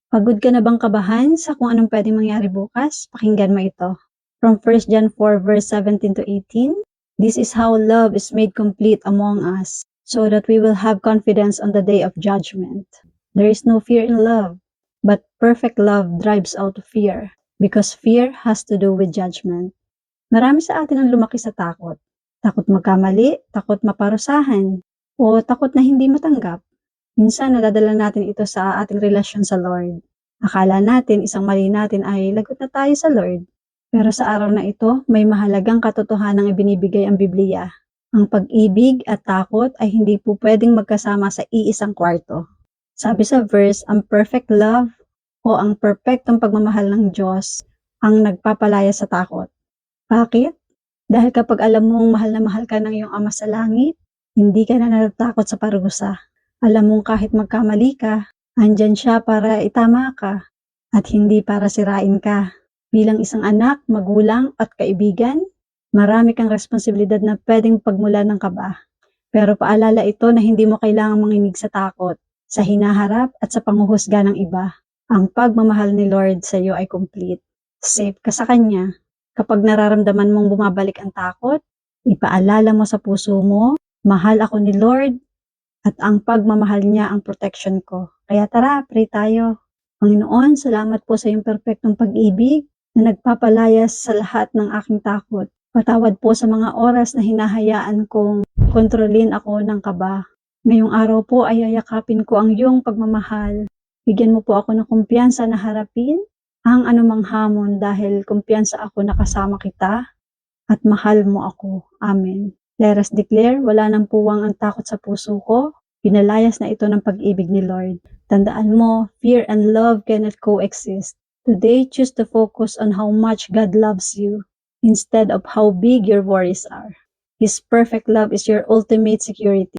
Pagod ka na bang kabahan sa kung anong pwedeng mangyari bukas? Pakinggan mo ito. From 1 John 4 verse 17 to 18, "This is how love is made complete among us, so that we will have confidence on the day of judgment. There is no fear in love, but perfect love drives out fear, because fear has to do with judgment." Marami sa atin ang lumaki sa takot. Takot magkamali, takot maparusahan, o takot na hindi matanggap. Minsan nadadala natin ito sa ating relasyon sa Lord. Akala natin isang mali natin ay lagot na tayo sa Lord. Pero sa araw na ito, may mahalagang katotohanang ibinibigay ang Biblia. Ang pag-ibig at takot ay hindi po pwedeng magkasama sa iisang kwarto. Sabi sa verse, ang perfect love o ang perpektong pagmamahal ng Diyos ang nagpapalaya sa takot. Bakit? Dahil kapag alam mong mahal na mahal ka ng iyong Ama sa langit, hindi ka na natatakot sa parusa. Alam mong kahit magkamali ka, andyan siya para itama ka at hindi para sirain ka. Bilang isang anak, magulang at kaibigan, marami kang responsibilidad na pwedeng pagmula ng kaba. Pero paalala ito na hindi mo kailangang manginig sa takot, sa hinaharap at sa panghuhusga ng iba. Ang pagmamahal ni Lord sa iyo ay complete. Safe ka sa Kanya. Kapag nararamdaman mong bumabalik ang takot, ipaalala mo sa puso mo, mahal ako ni Lord, at ang pagmamahal niya ang protection ko. Kaya tara, pray tayo. Panginoon, salamat po sa iyong perpektong pag-ibig na nagpapalayas sa lahat ng aking takot. Patawad po sa mga oras na hinahayaan kong kontrolin ako ng kaba. Ngayong araw po ay ayakapin ko ang iyong pagmamahal. Bigyan mo po ako ng kumpiyansa na harapin ang anumang hamon dahil kumpiyansa ako na kasama kita at mahal mo ako. Amen. Let us declare, wala nang puwang ang takot sa puso ko. Pinalayas na ito ng pag-ibig ni Lord. Tandaan mo, fear and love cannot coexist. Today, choose to focus on how much God loves you instead of how big your worries are. His perfect love is your ultimate security.